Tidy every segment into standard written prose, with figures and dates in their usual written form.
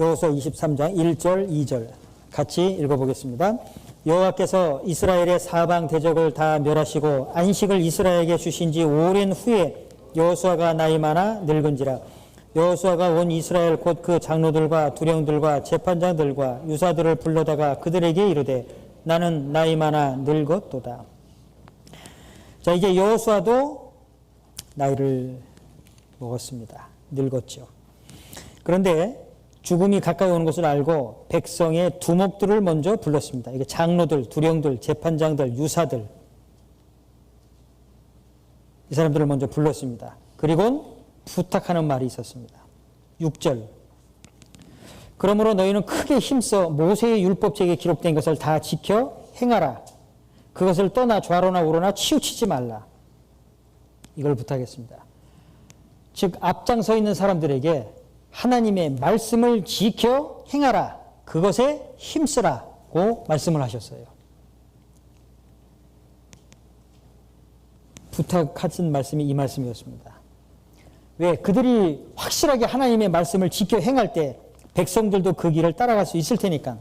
여호수아 23장 1절, 2절 같이 읽어보겠습니다. 여호와께서 이스라엘의 사방 대적을 다 멸하시고 안식을 이스라엘에게 주신 지 오랜 후에 여호수아가 나이 많아 늙은지라. 여호수아가 온 이스라엘 곧 그 장로들과 두령들과 재판장들과 유사들을 불러다가 그들에게 이르되 나는 나이 많아 늙었도다. 자, 이제 여호수아도 나이를 먹었습니다. 늙었죠. 그런데 죽음이 가까이 오는 것을 알고 백성의 두목들을 먼저 불렀습니다. 이게 장로들, 두령들, 재판장들, 유사들, 이 사람들을 먼저 불렀습니다. 그리고 부탁하는 말이 있었습니다. 6절. 그러므로 너희는 크게 힘써 모세의 율법책에 기록된 것을 다 지켜 행하라. 그것을 떠나 좌로나 우로나 치우치지 말라. 이걸 부탁했습니다. 즉 앞장서 있는 사람들에게 하나님의 말씀을 지켜 행하라. 그것에 힘쓰라고 말씀을 하셨어요. 부탁하신 말씀이 이 말씀이었습니다. 왜? 그들이 확실하게 하나님의 말씀을 지켜 행할 때 백성들도 그 길을 따라갈 수 있을 테니까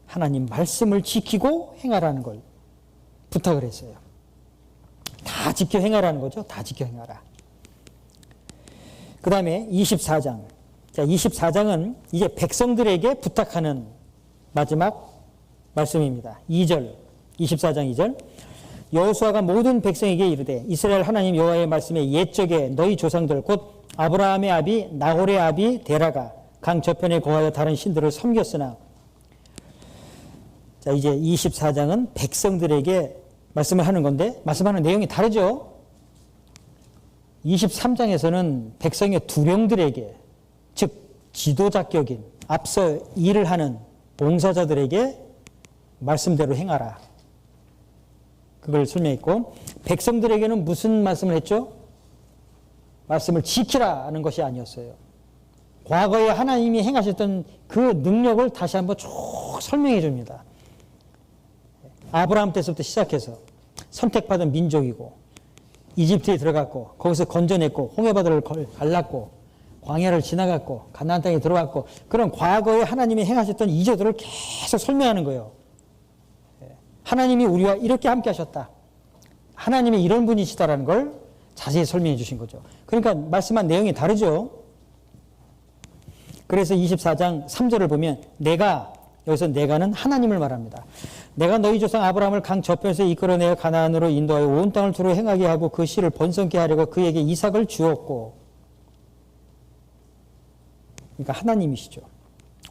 하나님 말씀을 지키고 행하라는 걸 부탁을 했어요. 다 지켜 행하라는 거죠. 다 지켜 행하라. 그 다음에 24장. 자, 24장은 이제 백성들에게 부탁하는 마지막 말씀입니다. 2절, 24장 2절. 여호수아가 모든 백성에게 이르되 이스라엘 하나님 여호와의 말씀에 옛적에 너희 조상들 곧 아브라함의 아비 나홀의 아비 데라가 강 저편에 거하여 다른 신들을 섬겼으나. 자, 이제 24장은 백성들에게 말씀을 하는 건데 말씀하는 내용이 다르죠. 23장에서는 백성의 두령들에게, 즉 지도자격인 앞서 일을 하는 봉사자들에게 말씀대로 행하라. 그걸 설명했고, 백성들에게는 무슨 말씀을 했죠? 말씀을 지키라는 것이 아니었어요. 과거에 하나님이 행하셨던 그 능력을 다시 한번 쭉 설명해 줍니다. 아브라함 때부터 시작해서 선택받은 민족이고 이집트에 들어갔고 거기서 건져냈고 홍해바다를 갈랐고 광야를 지나갔고 가나안 땅에 들어갔고 그런 과거에 하나님이 행하셨던 이적들을 계속 설명하는 거예요. 하나님이 우리와 이렇게 함께 하셨다. 하나님이 이런 분이시다라는 걸 자세히 설명해 주신 거죠. 그러니까 말씀한 내용이 다르죠. 그래서 24장 3절을 보면 여기서 내가는 하나님을 말합니다. 내가 너희 조상 아브라함을 강 저편에서 이끌어내어 가나안으로 인도하여 온 땅을 두루 행하게 하고 그 씨를 번성케 하려고 그에게 이삭을 주었고. 그러니까 하나님이시죠.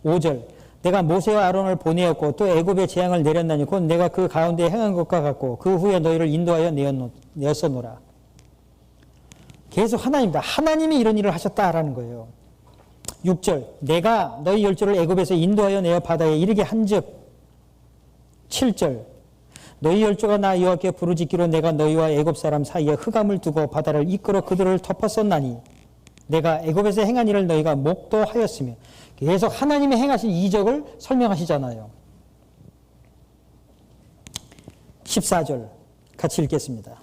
5절. 내가 모세와 아론을 보내었고 또 애굽의 재앙을 내렸나니 곧 내가 그 가운데 행한 것과 같고 그 후에 너희를 인도하여 내었노라. 계속 하나님이다. 하나님이 이런 일을 하셨다라는 거예요. 6절. 내가 너희 열조를 애굽에서 인도하여 내어 바다에 이르게 한즉. 7절. 너희 열조가 나 여호와께 부르짖기로 내가 너희와 애굽 사람 사이에 흑암을 두고 바다를 이끌어 그들을 덮었었나니 내가 애굽에서 행한 일을 너희가 목도하였으며. 계속 하나님이 행하신 이적을 설명하시잖아요. 14절 같이 읽겠습니다.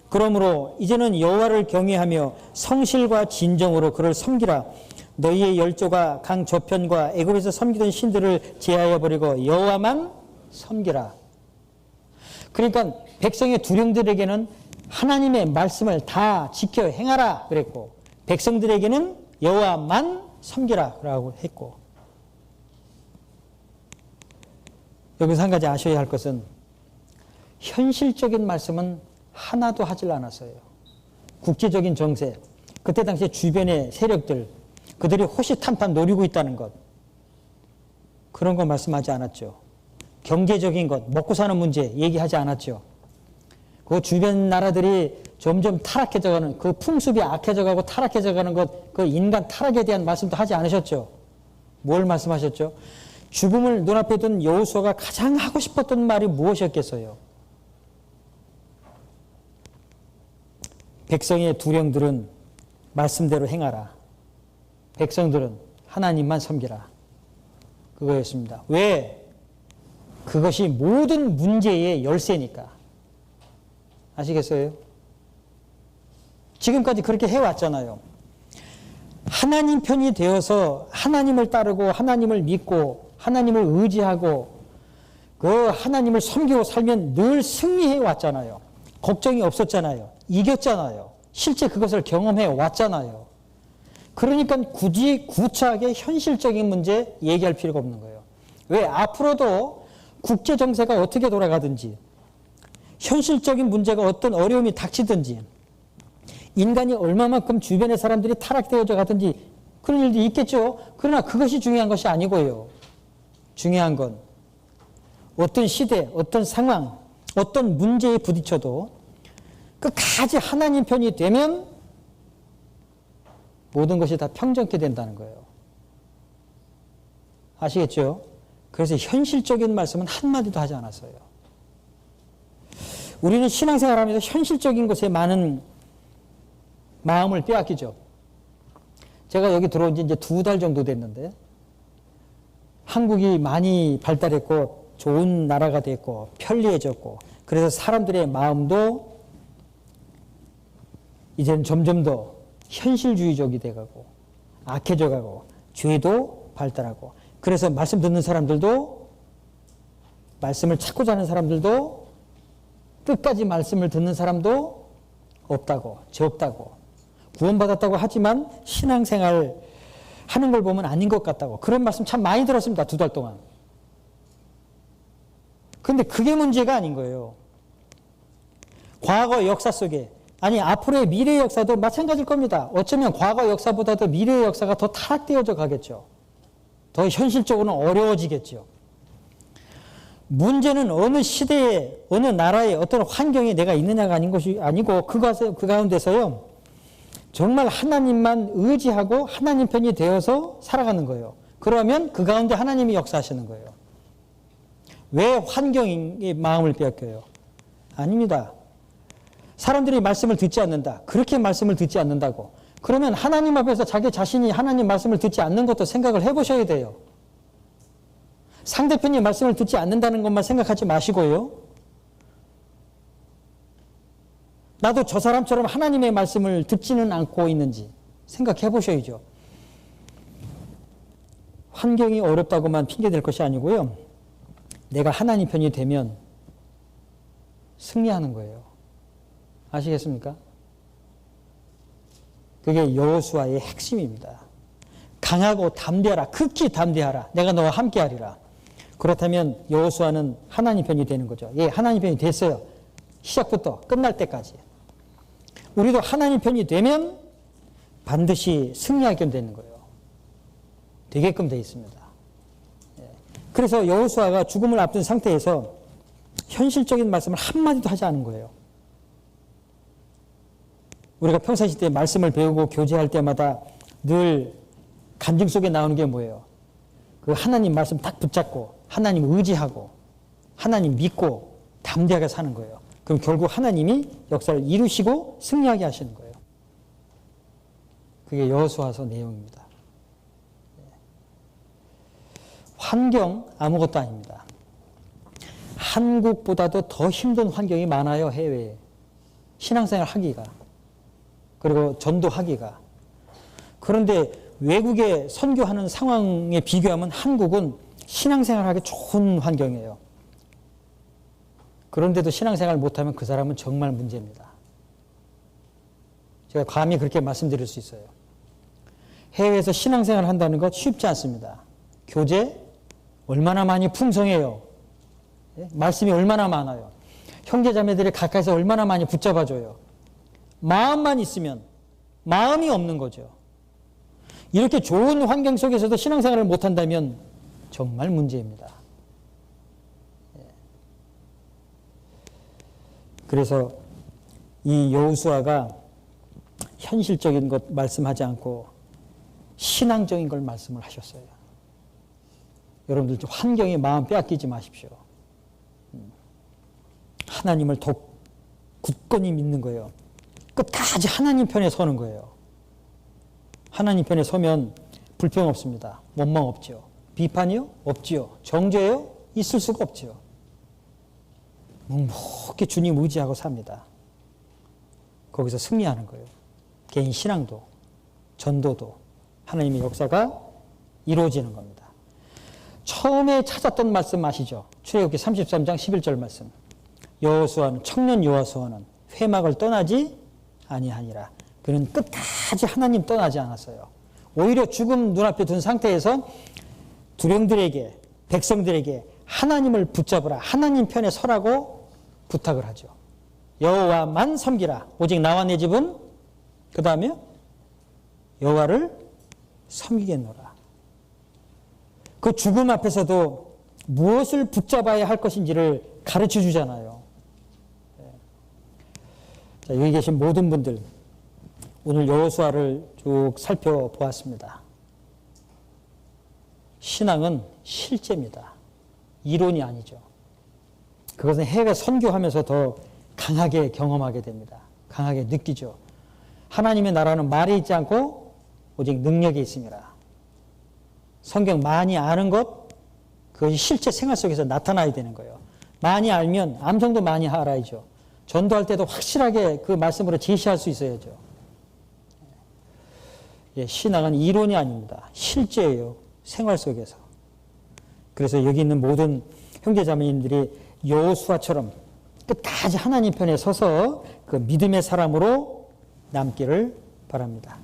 그러므로 이제는 여호와를 경외하며 성실과 진정으로 그를 섬기라. 너희의 열조가 강 저편과 애굽에서 섬기던 신들을 제하여 버리고 여호와만 섬기라. 그러니까 백성의 두령들에게는 하나님의 말씀을 다 지켜 행하라 그랬고 백성들에게는 여호와만 섬기라라고 했고, 여기서 한 가지 아셔야 할 것은 현실적인 말씀은 하나도 하질 않았어요. 국제적인 정세, 그때 당시에 주변의 세력들, 그들이 호시탐탐 노리고 있다는 것, 그런 거 말씀하지 않았죠. 경제적인 것, 먹고 사는 문제 얘기하지 않았죠. 그 주변 나라들이 점점 타락해져가는, 그 풍습이 악해져가고 타락해져가는 것, 그 인간 타락에 대한 말씀도 하지 않으셨죠. 뭘 말씀하셨죠? 죽음을 눈앞에 둔 여호수아가 가장 하고 싶었던 말이 무엇이었겠어요? 백성의 두령들은 말씀대로 행하라. 백성들은 하나님만 섬기라. 그거였습니다. 왜? 그것이 모든 문제의 열쇠니까. 아시겠어요? 지금까지 그렇게 해왔잖아요. 하나님 편이 되어서 하나님을 따르고 하나님을 믿고 하나님을 의지하고 그 하나님을 섬기고 살면 늘 승리해 왔잖아요. 걱정이 없었잖아요. 이겼잖아요. 실제 그것을 경험해 왔잖아요. 그러니까 굳이 구차하게 현실적인 문제 얘기할 필요가 없는 거예요. 왜? 앞으로도 국제 정세가 어떻게 돌아가든지 현실적인 문제가 어떤 어려움이 닥치든지 인간이 얼마만큼 주변의 사람들이 타락되어져 가든지 그런 일도 있겠죠. 그러나 그것이 중요한 것이 아니고요. 중요한 건 어떤 시대, 어떤 상황, 어떤 문제에 부딪혀도 끝까지 하나님 편이 되면 모든 것이 다 평정케 된다는 거예요. 아시겠죠? 그래서 현실적인 말씀은 한마디도 하지 않았어요. 우리는 신앙생활하면서 현실적인 것에 많은 마음을 빼앗기죠. 제가 여기 들어온 지 이제 2달 정도 됐는데 한국이 많이 발달했고 좋은 나라가 됐고 편리해졌고 그래서 사람들의 마음도 이제는 점점 더 현실주의적이 돼가고 악해져가고 죄도 발달하고 그래서 말씀 듣는 사람들도 말씀을 찾고자 하는 사람들도 끝까지 말씀을 듣는 사람도 없다고 적다고 구원받았다고 하지만 신앙생활 하는 걸 보면 아닌 것 같다고 그런 말씀 참 많이 들었습니다. 2달 동안. 근데 그게 문제가 아닌 거예요. 과거 역사 속에 아니 앞으로의 미래의 역사도 마찬가지일 겁니다. 어쩌면 과거 역사보다도 미래의 역사가 더 타락되어져 가겠죠. 더 현실적으로는 어려워지겠죠. 문제는 어느 시대에 어느 나라에 어떤 환경에 내가 있느냐가 아닌 것이 아니고 그 가운데서요. 정말 하나님만 의지하고 하나님 편이 되어서 살아가는 거예요. 그러면 그 가운데 하나님이 역사하시는 거예요. 왜 환경에 마음을 빼앗겨요? 아닙니다. 사람들이 말씀을 듣지 않는다. 그렇게 말씀을 듣지 않는다고. 그러면 하나님 앞에서 자기 자신이 하나님 말씀을 듣지 않는 것도 생각을 해보셔야 돼요. 상대편이 말씀을 듣지 않는다는 것만 생각하지 마시고요. 나도 저 사람처럼 하나님의 말씀을 듣지는 않고 있는지 생각해 보셔야죠. 환경이 어렵다고만 핑계댈 것이 아니고요. 내가 하나님 편이 되면 승리하는 거예요. 아시겠습니까? 그게 여호수아의 핵심입니다. 강하고 담대하라. 극히 담대하라. 내가 너와 함께하리라. 그렇다면 여호수아는 하나님 편이 되는 거죠. 예, 하나님 편이 됐어요. 시작부터 끝날 때까지. 우리도 하나님 편이 되면 반드시 승리하게 되는 거예요. 되게끔 되어 있습니다. 그래서 여호수아가 죽음을 앞둔 상태에서 현실적인 말씀을 한마디도 하지 않은 거예요. 우리가 평상시때 말씀을 배우고 교제할 때마다 늘 간증 속에 나오는 게 뭐예요? 그 하나님 말씀 딱 붙잡고 하나님 의지하고 하나님 믿고 담대하게 사는 거예요. 그럼 결국 하나님이 역사를 이루시고 승리하게 하시는 거예요. 그게 여호수아서 내용입니다. 환경 아무것도 아닙니다. 한국보다도 더 힘든 환경이 많아요. 해외에. 신앙생활 하기가. 그리고 전도하기가. 그런데 외국에 선교하는 상황에 비교하면 한국은 신앙생활하기 좋은 환경이에요. 그런데도 신앙생활 못하면 그 사람은 정말 문제입니다. 제가 감히 그렇게 말씀드릴 수 있어요. 해외에서 신앙생활 한다는 것 쉽지 않습니다. 교제 얼마나 많이 풍성해요. 말씀이 얼마나 많아요. 형제자매들이 가까이서 얼마나 많이 붙잡아줘요. 마음만 있으면 마음이 없는 거죠. 이렇게 좋은 환경 속에서도 신앙생활을 못한다면 정말 문제입니다. 그래서 이 여호수아가 현실적인 것 말씀하지 않고 신앙적인 걸 말씀을 하셨어요. 여러분들 환경에 마음 빼앗기지 마십시오. 하나님을 더 굳건히 믿는 거예요. 끝까지 하나님 편에 서는 거예요. 하나님 편에 서면 불평 없습니다. 원망 없죠. 비판이요? 없지요. 정죄요? 있을 수가 없죠. 묵묵히 주님 의지하고 삽니다. 거기서 승리하는 거예요. 개인 신앙도, 전도도, 하나님의 역사가 이루어지는 겁니다. 처음에 찾았던 말씀 아시죠? 출애굽기 33장 11절 말씀. 여호수아는 청년 여호수아는 회막을 떠나지 아니하니라. 그는 끝까지 하나님 떠나지 않았어요. 오히려 죽음 눈앞에 둔 상태에서 두령들에게 백성들에게 하나님을 붙잡으라. 하나님 편에 서라고 부탁을 하죠. 여호와만 섬기라. 오직 나와 내 집은 그 다음에 여호와를 섬기겠노라. 그 죽음 앞에서도 무엇을 붙잡아야 할 것인지를 가르쳐 주잖아요. 자, 여기 계신 모든 분들 오늘 여호수아를 쭉 살펴보았습니다. 신앙은 실제입니다. 이론이 아니죠. 그것은 해외 선교하면서 더 강하게 경험하게 됩니다. 강하게 느끼죠. 하나님의 나라는 말에 있지 않고 오직 능력에 있습니다. 성경 많이 아는 것, 그것이 실제 생활 속에서 나타나야 되는 거예요. 많이 알면 암송도 많이 알아야죠. 전도할 때도 확실하게 그 말씀으로 제시할 수 있어야죠. 예, 신앙은 이론이 아닙니다. 실제예요. 생활 속에서. 그래서 여기 있는 모든 형제자매님들이 여호수아처럼 끝까지 하나님 편에 서서 그 믿음의 사람으로 남기를 바랍니다.